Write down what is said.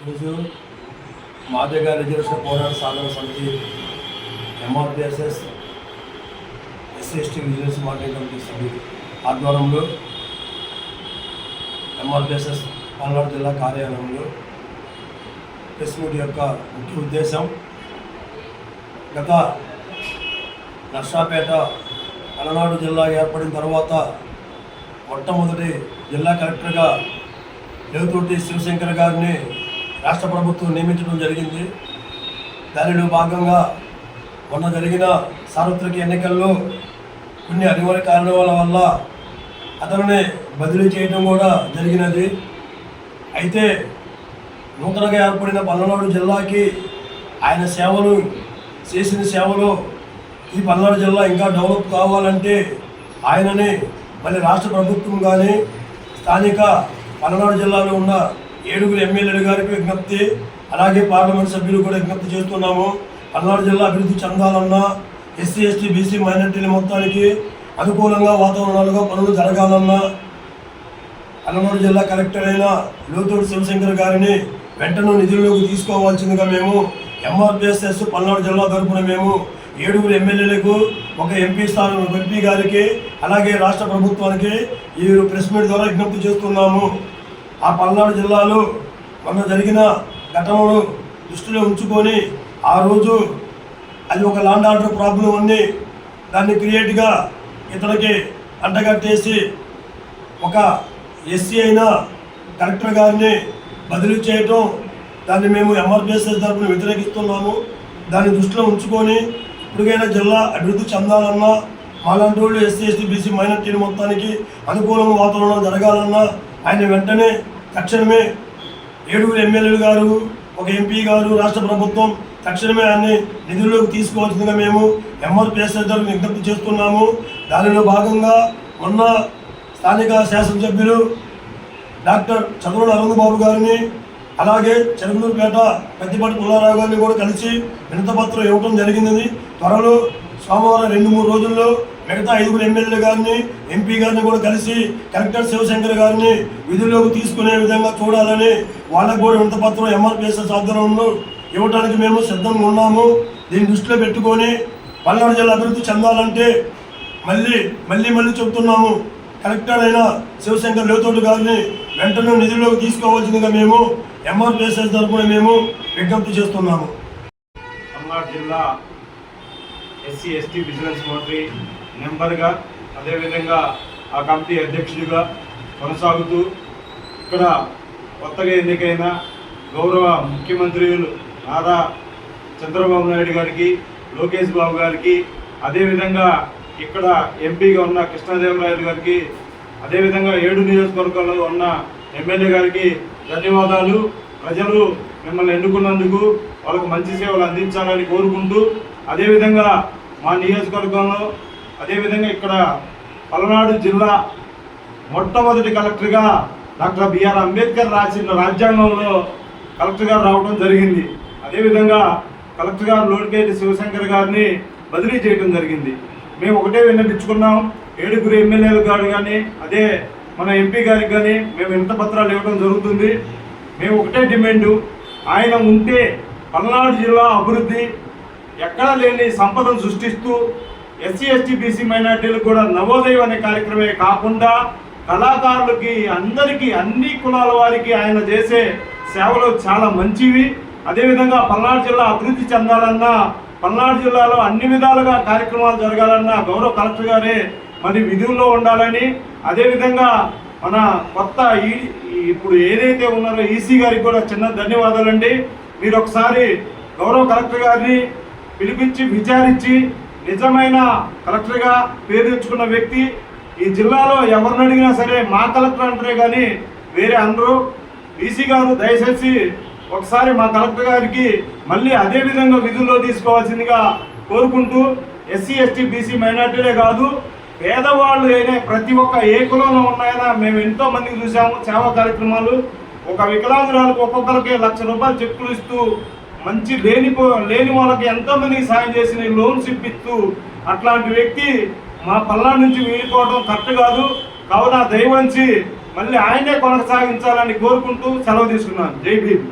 ఈరోజు మాదిగ రిజర్వేషన్ పోరాట సాధన సమితి MRPSS SC ST vigilance monitoring committee సభ్యులు ఆధ్వర్యంలో ఎంఆర్పిఎస్ఎస్ పల్నాడు జిల్లా కార్యాలయంలో ప్రెస్ మీట్ యొక్క ముఖ్య ఉద్దేశం గత నర్సాపేట పల్నాడు జిల్లా ఏర్పడిన తర్వాత మొట్టమొదటి జిల్లా కలెక్టర్గా లేవుతోటి శివశంకర్ గారిని రాష్ట్ర ప్రభుత్వం నియమించడం జరిగింది. దానిలో భాగంగా మొన్న జరిగిన సార్వత్రిక ఎన్నికల్లో కొన్ని అనివార్య కారణాల వల్ల అతనిని బదిలీ చేయడం కూడా జరిగినది. అయితే నూతనంగా ఏర్పడిన పల్నాడు జిల్లాకి ఆయన సేవలు చేసిన సేవలు ఈ పల్నాడు జిల్లా ఇంకా డెవలప్ కావాలంటే ఆయనని మళ్ళీ రాష్ట్ర ప్రభుత్వం కానీ స్థానిక పల్నాడు జిల్లాలో ఉన్న 7 ఎమ్మెల్యేలు గారికి విజ్ఞప్తి, అలాగే పార్లమెంట్ సభ్యులు కూడా విజ్ఞప్తి చేస్తున్నాము. పల్నాడు జిల్లా అభివృద్ధి చెందాలన్నా ఎస్సీ ఎస్టీ బీసీ మైనార్టీల మొత్తానికి అనుకూలంగా వాతావరణాలుగా పనులు జరగాలన్నా పల్నాడు జిల్లా కలెక్టర్ అయిన లేవుతోటి శివశంకర్ గారిని వెంటనే నిధుల్లోకి తీసుకోవాల్సిందిగా మేము ఎంఆర్పిఎస్ఎస్ పల్నాడు జిల్లా తరఫున మేము 7 ఎమ్మెల్యేలకు ఒక ఎంపీ గారికి అలాగే రాష్ట్ర ప్రభుత్వానికి ఈ ప్రెస్ మీట్ ద్వారా విజ్ఞప్తి చేస్తున్నాము. ఆ పల్నాడు జిల్లాలో మొన్న జరిగిన ఘటనను దృష్టిలో ఉంచుకొని ఆ రోజు అది ఒక ల్యాండ్ ఆర్డర్ ప్రాబ్లం ఉంది, దాన్ని క్రియేట్గా ఇతనికి అంటగట్టేసి ఒక ఎస్సీ అయిన కలెక్టర్ గారిని బదిలీ చేయటం, దాన్ని మేము ఎంఆర్పిఎస్ఎస్ తరఫున వ్యతిరేకిస్తున్నాము. దాన్ని దృష్టిలో ఉంచుకొని ఇప్పటికైనా జిల్లా అభివృద్ధి చెందాలన్నా మాలాంటి వాళ్ళు ఎస్సీ ఎస్టీ బీసీ మైనార్టీల మొత్తానికి అనుకూలంగా వాతావరణం జరగాలన్నా ఆయన వెంటనే తక్షణమే 7 ఎమ్మెల్యేలు గారు ఒక ఎంపీ గారు రాష్ట్ర ప్రభుత్వం తక్షణమే ఆయన్ని నిధుల్లోకి తీసుకోవాల్సిందిగా మేము ఎంఆర్పిఎస్ఎస్ తరఫున విజ్ఞప్తి చేస్తున్నాము. దానిలో భాగంగా మొన్న స్థానిక శాసనసభ్యులు డాక్టర్ చంద్రుడు అరుణ్ బాబు గారిని అలాగే చంద్రూరుపేట పెద్దపాటి పుల్లారావు గారిని కూడా కలిసి వినతిపత్రం ఇవ్వడం జరిగింది. త్వరలో సోమవారం 2-3 రోజుల్లో మిగతా 5 ఎమ్మెల్యేలు గారిని ఎంపీ గారిని కూడా కలిసి కలెక్టర్ శివశంకర్ గారిని విధుల్లోకి తీసుకునే విధంగా చూడాలని వాళ్ళకు కూడా వినతిపత్రం ఎంఆర్పిఎస్ఎస్ ఆధ్వర్యంలో ఇవ్వడానికి మేము సిద్ధంగా ఉన్నాము. దీన్ని దృష్టిలో పెట్టుకొని పల్నాడు జిల్లా అభివృద్ధి చెందాలంటే మళ్ళీ చెబుతున్నాము, కలెక్టర్ అయిన శివశంకర్ లేవుతోటి గారిని వెంటనే నిధుల్లోకి తీసుకోవాల్సిందిగా మేము ఎంఆర్పిఎస్ఎస్ తరఫున మేము విజ్ఞప్తి చేస్తున్నాము. పల్నాడు జిల్లా ఎస్సీ ఎస్టీ విజిలెన్స్ మంత్రి మెంబర్గా అదేవిధంగా ఆ కమిటీ అధ్యక్షుడిగా కొనసాగుతూ ఇక్కడ కొత్తగా ఎన్నికైన గౌరవ ముఖ్యమంత్రులు నారా చంద్రబాబు నాయుడు గారికి, లోకేష్ బాబు గారికి, అదేవిధంగా ఇక్కడ ఎంపీగా ఉన్న కృష్ణదేవరాయలు గారికి, అదేవిధంగా 7 నియోజకవర్గాల్లో ఉన్న ఎమ్మెల్యే గారికి ధన్యవాదాలు. ప్రజలు మిమ్మల్ని ఎన్నుకున్నందుకు వాళ్ళకు మంచి సేవలు అందించాలని కోరుకుంటూ, అదేవిధంగా మా నియోజకవర్గంలో అదేవిధంగా ఇక్కడ పల్నాడు జిల్లా మొట్టమొదటి కలెక్టర్గా డాక్టర్ బిఆర్ అంబేద్కర్ రాసిన రాజ్యాంగంలో కలెక్టర్ గారు రావడం జరిగింది. అదేవిధంగా కలెక్టర్ గారు లోకేటి శివశంకర్ గారిని బదిలీ చేయడం జరిగింది. మేము ఒకటే విన్నపించుకున్నాం, 7 ఎమ్మెల్యేలు గారు కానీ అదే మన ఎంపీ గారికి కానీ మేము వినతిపత్రాలు ఇవ్వడం జరుగుతుంది. మేము ఒకటే డిమాండు, ఆయన ఉంటే పల్నాడు జిల్లా అభివృద్ధి ఎక్కడా లేని సంపదను సృష్టిస్తూ ఎస్సీ ఎస్టీ బీసీ మైనార్టీలకు కూడా నవోదయం అనే కార్యక్రమే కాకుండా కళాకారులకి అందరికీ అన్ని కులాల వారికి ఆయన చేసే సేవలు చాలా మంచివి. అదేవిధంగా పల్నాడు జిల్లా అభివృద్ధి చెందాలన్నా పల్నాడు జిల్లాలో అన్ని విధాలుగా కార్యక్రమాలు జరగాలన్నా గౌరవ కలెక్టర్ గారే మరి విధుల్లో ఉండాలని, అదేవిధంగా మన కొత్త ఇప్పుడు ఏదైతే ఉన్నారో ఈసీ గారికి కూడా చిన్న ధన్యవాదాలండి. మీరు ఒకసారి గౌరవ కలెక్టర్ గారిని పిలిపించి విచారించి నిజమైన కలెక్టర్గా పేరు తెచ్చుకున్న వ్యక్తి ఈ జిల్లాలో ఎవరిని అడిగినా సరే మా కలెక్టర్ అంటారే కానీ వేరే అందరూ. ఈసీ గారు దయచేసి ఒకసారి మా కలెక్టర్ గారికి మళ్ళీ అదే విధంగా విధుల్లో తీసుకోవాల్సిందిగా కోరుకుంటూ, ఎస్సీ ఎస్టీ బీసీ మైనార్టీలే కాదు పేదవాళ్ళు అయినా ప్రతి ఒక్క ఏ కులంలో ఉన్నాయన్నా మేము ఎంతో మందికి చూసాము సేవా కార్యక్రమాలు. ఒక వికలాంగురాలకు ఒక్కొక్కరికి ₹1,00,000 చెక్కులు ఇస్తూ మంచి లేని వాళ్ళకి ఎంతోమందికి సాయం చేసి లోన్స్ ఇప్పిస్తూ అట్లాంటి వ్యక్తి మా పల్నాడు నుంచి వెళ్ళిపోవడం కరెక్ట్ కాదు. కావున దయవంచి మళ్ళీ ఆయనే కొనసాగించాలని కోరుకుంటూ సెలవు తీసుకున్నాను. జై భీమ్.